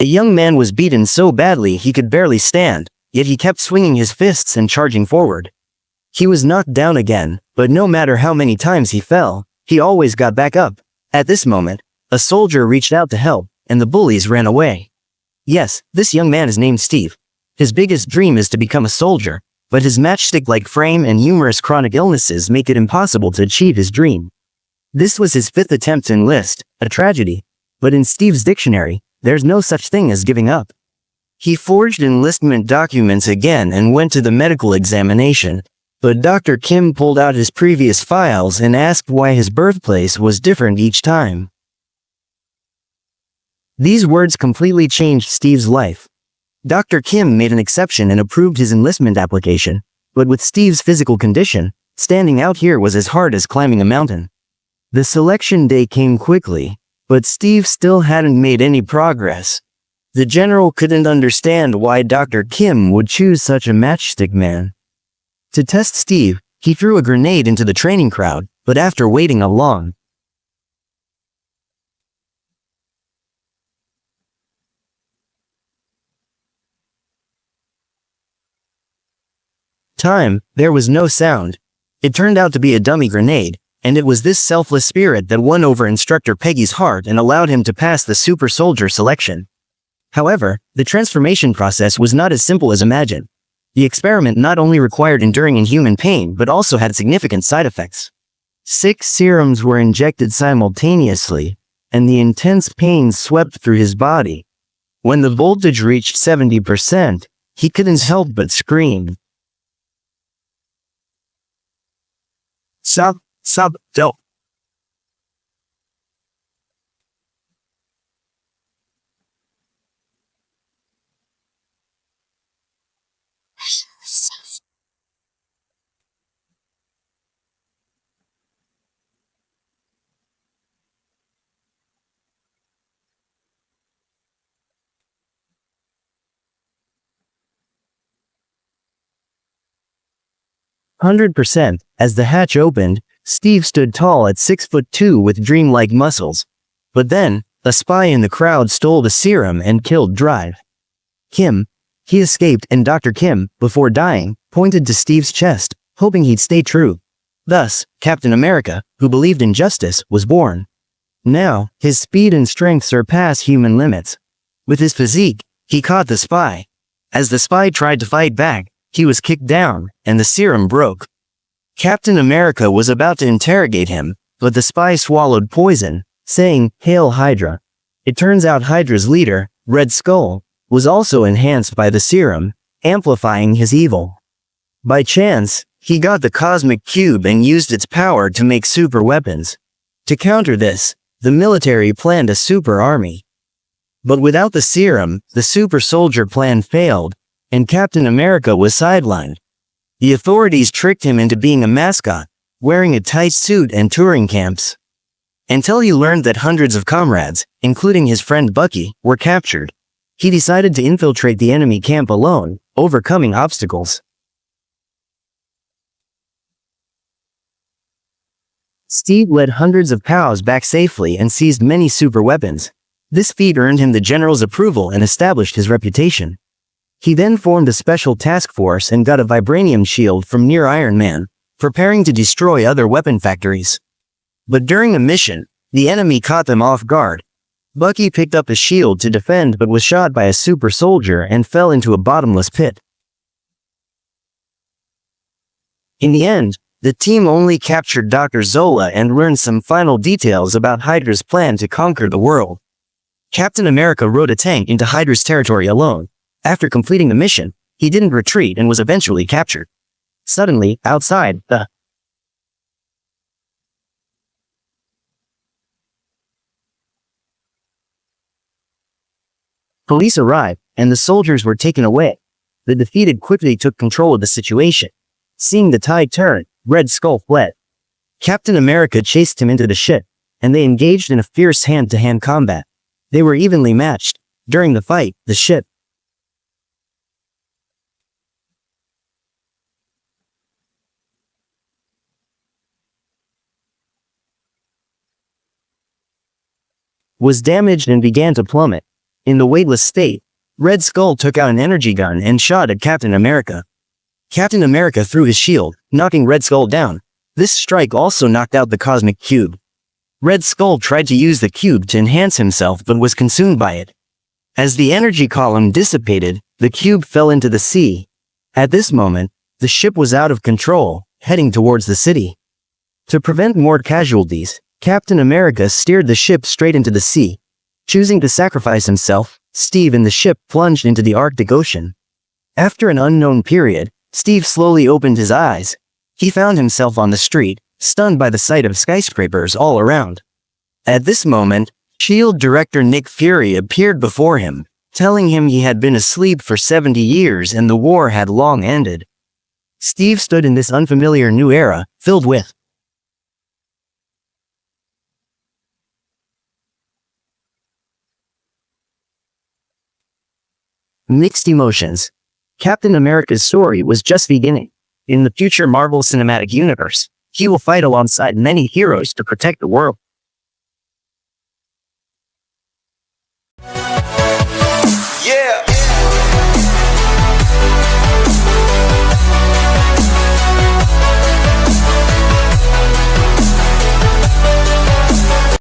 A young man was beaten so badly he could barely stand, yet he kept swinging his fists and charging forward. He was knocked down again, but no matter how many times he fell, he always got back up. At this moment, a soldier reached out to help, and the bullies ran away. Yes, this young man is named Steve. His biggest dream is to become a soldier, but his matchstick-like frame and numerous chronic illnesses make it impossible to achieve his dream. This was his 5th attempt to enlist, a tragedy, but in Steve's dictionary, there's no such thing as giving up. He forged enlistment documents again and went to the medical examination, but Dr. Kim pulled out his previous files and asked why his birthplace was different each time. These words completely changed Steve's life. Dr. Kim made an exception and approved his enlistment application, but with Steve's physical condition, standing out here was as hard as climbing a mountain. The selection day came quickly, but Steve still hadn't made any progress. The general couldn't understand why Dr. Kim would choose such a matchstick man. To test Steve, he threw a grenade into the training crowd, but after waiting a long time, there was no sound. It turned out to be a dummy grenade, and it was this selfless spirit that won over Instructor Peggy's heart and allowed him to pass the super soldier selection. However, the transformation process was not as simple as imagined. The experiment not only required enduring inhuman pain but also had significant side effects. 6 serums were injected simultaneously, and the intense pain swept through his body. When the voltage reached 70%, he couldn't help but scream. Dope. 100%. As the hatch opened, Steve stood tall at 6'2" with dreamlike muscles. But then, a spy in the crowd stole the serum and killed Drive. Kim. He escaped and Dr. Kim, before dying, pointed to Steve's chest, hoping he'd stay true. Thus, Captain America, who believed in justice, was born. Now, his speed and strength surpass human limits. With his physique, he caught the spy. As the spy tried to fight back, he was kicked down, and the serum broke. Captain America was about to interrogate him, but the spy swallowed poison, saying, "Hail Hydra." It turns out Hydra's leader, Red Skull, was also enhanced by the serum, amplifying his evil. By chance, he got the cosmic cube and used its power to make super weapons. To counter this, the military planned a super army. But without the serum, the super soldier plan failed, and Captain America was sidelined. The authorities tricked him into being a mascot, wearing a tight suit and touring camps. Until he learned that hundreds of comrades, including his friend Bucky, were captured. He decided to infiltrate the enemy camp alone, overcoming obstacles. Steve led hundreds of POWs back safely and seized many super weapons. This feat earned him the general's approval and established his reputation. He then formed a special task force and got a vibranium shield from near Iron Man, preparing to destroy other weapon factories. But during a mission, the enemy caught them off guard. Bucky picked up a shield to defend but was shot by a super soldier and fell into a bottomless pit. In the end, the team only captured Dr. Zola and learned some final details about Hydra's plan to conquer the world. Captain America rode a tank into Hydra's territory alone. After completing the mission, he didn't retreat and was eventually captured. Suddenly, outside, the police arrived, and the soldiers were taken away. The defeated quickly took control of the situation. Seeing the tide turn, Red Skull fled. Captain America chased him into the ship, and they engaged in a fierce hand-to-hand combat. They were evenly matched. During the fight, the ship was damaged and began to plummet. In the weightless state, Red Skull took out an energy gun and shot at Captain America. Captain America threw his shield, knocking Red Skull down. This strike also knocked out the Cosmic Cube. Red Skull tried to use the cube to enhance himself but was consumed by it. As the energy column dissipated, the cube fell into the sea. At this moment, the ship was out of control, heading towards the city. To prevent more casualties, Captain America steered the ship straight into the sea. Choosing to sacrifice himself, Steve and the ship plunged into the Arctic Ocean. After an unknown period, Steve slowly opened his eyes. He found himself on the street, stunned by the sight of skyscrapers all around. At this moment, S.H.I.E.L.D. Director Nick Fury appeared before him, telling him he had been asleep for 70 years and the war had long ended. Steve stood in this unfamiliar new era, filled with mixed emotions. Captain America's story was just beginning. In the future Marvel Cinematic Universe, he will fight alongside many heroes to protect the world.